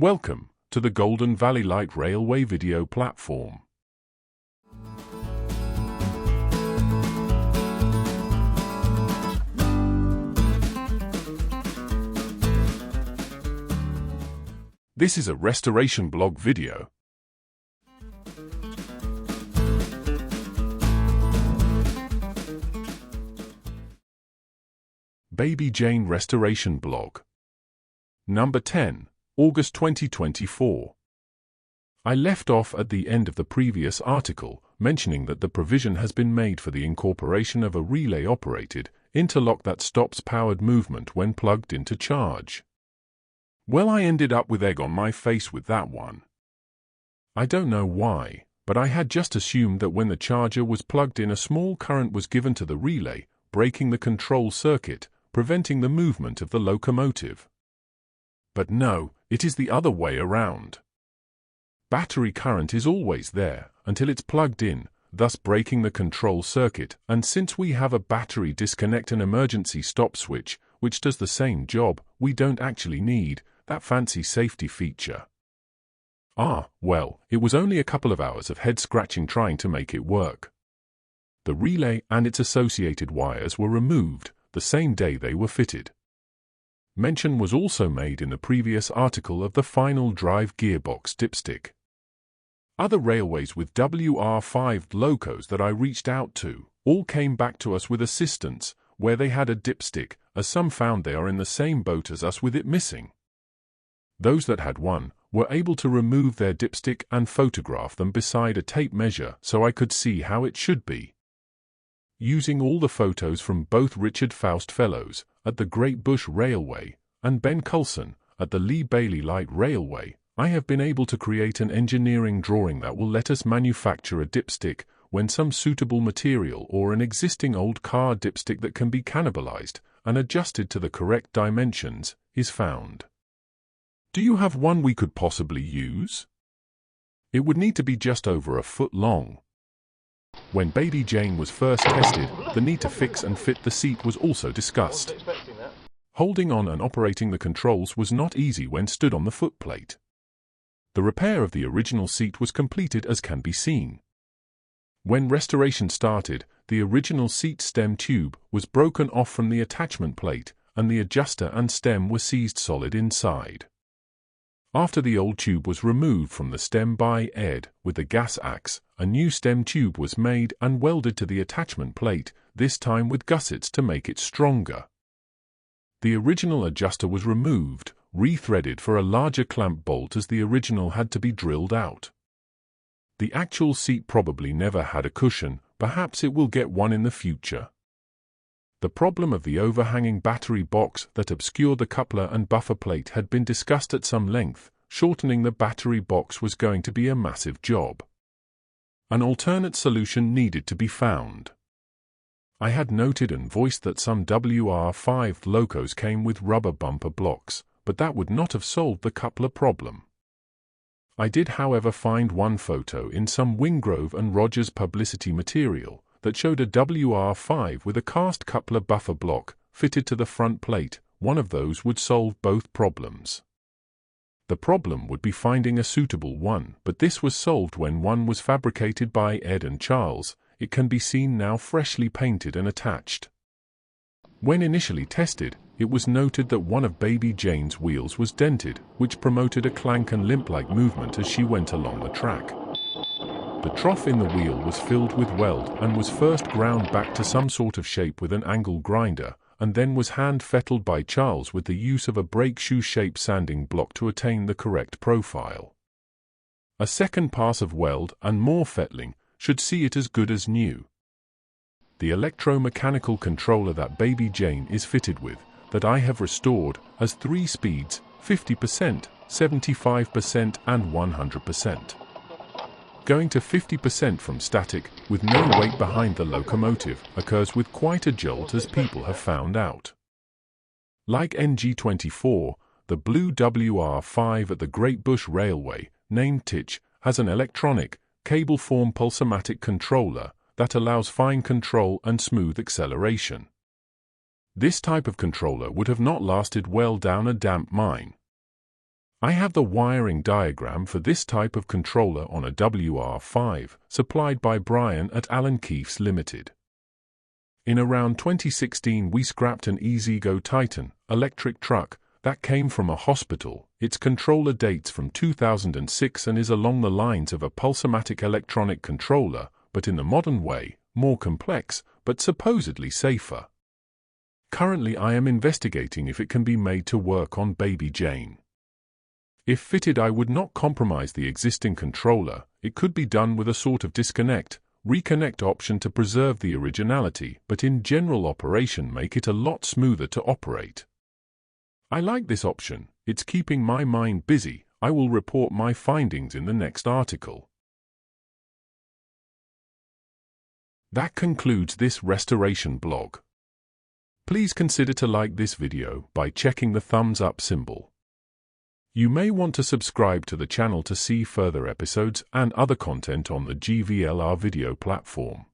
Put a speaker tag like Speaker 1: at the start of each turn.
Speaker 1: Welcome to the Golden Valley Light Railway video platform. This is a restoration blog video. Baby Jane Restoration Blog. Number 10, August 2024. I left off at the end of the previous article, mentioning that the provision has been made for the incorporation of a relay-operated interlock that stops powered movement when plugged into charge. Well, I ended up with egg on my face with that one. I don't know why, but I had just assumed that when the charger was plugged in, a small current was given to the relay, breaking the control circuit, preventing the movement of the locomotive. But no, it is the other way around. Battery current is always there until it's plugged in, thus breaking the control circuit, and since we have a battery disconnect and emergency stop switch, which does the same job, we don't actually need that fancy safety feature. Well, it was only a couple of hours of head-scratching trying to make it work. The relay and its associated wires were removed the same day they were fitted. Mention was also made in the previous article of the final drive gearbox dipstick. Other railways with WR5 locos that I reached out to all came back to us with assistance where they had a dipstick, as some found they are in the same boat as us with it missing. Those that had one were able to remove their dipstick and photograph them beside a tape measure so I could see how it should be. Using all the photos from both Richard Faust Fellows at the Great Bush Railway and Ben Coulson at the Lee Bailey Light Railway, I have been able to create an engineering drawing that will let us manufacture a dipstick when some suitable material or an existing old car dipstick that can be cannibalized and adjusted to the correct dimensions is found. Do you have one we could possibly use? It would need to be just over a foot long. When Baby Jane was first tested, the need to fix and fit the seat was also discussed. Holding on and operating the controls was not easy when stood on the footplate. The repair of the original seat was completed, as can be seen. When restoration started, the original seat stem tube was broken off from the attachment plate, and the adjuster and stem were seized solid inside. After the old tube was removed from the stem by Ed with the gas axe, a new stem tube was made and welded to the attachment plate, this time with gussets to make it stronger. The original adjuster was removed, rethreaded for a larger clamp bolt as the original had to be drilled out. The actual seat probably never had a cushion, perhaps it will get one in the future. The problem of the overhanging battery box that obscured the coupler and buffer plate had been discussed at some length. Shortening the battery box was going to be a massive job. An alternate solution needed to be found. I had noted and voiced that some WR5 locos came with rubber bumper blocks, but that would not have solved the coupler problem. I did, however, find one photo in some Wingrove and Rogers publicity material that showed a WR5 with a cast coupler buffer block fitted to the front plate. One of those would solve both problems. The problem would be finding a suitable one, but this was solved when one was fabricated by Ed and Charles. It can be seen now freshly painted and attached. When initially tested, it was noted that one of Baby Jane's wheels was dented, which promoted a clank and limp-like movement as she went along the track. The trough in the wheel was filled with weld and was first ground back to some sort of shape with an angle grinder, and then was hand-fettled by Charles with the use of a brake shoe-shaped sanding block to attain the correct profile. A second pass of weld and more fettling should see it as good as new. The electromechanical controller that Baby Jane is fitted with, that I have restored, has 3 speeds, 50%, 75% and 100%. Going to 50% from static, with no weight behind the locomotive, occurs with quite a jolt, as people have found out. Like NG24, the blue WR5 at the Great Bush Railway, named Titch, has an electronic, cable-form pulsomatic controller that allows fine control and smooth acceleration. This type of controller would have not lasted well down a damp mine. I have the wiring diagram for this type of controller on a WR5, supplied by Brian at Alan Keefe's Limited. In around 2016 we scrapped an EasyGo Titan electric truck that came from a hospital. Its controller dates from 2006 and is along the lines of a pulsomatic electronic controller, but in the modern way, more complex, but supposedly safer. Currently I am investigating if it can be made to work on Baby Jane. If fitted, I would not compromise the existing controller. It could be done with a sort of disconnect, reconnect option to preserve the originality, but in general operation make it a lot smoother to operate. I like this option. It's keeping my mind busy. I will report my findings in the next article. That concludes this restoration blog. Please consider to like this video by checking the thumbs up symbol. You may want to subscribe to the channel to see further episodes and other content on the GVLR video platform.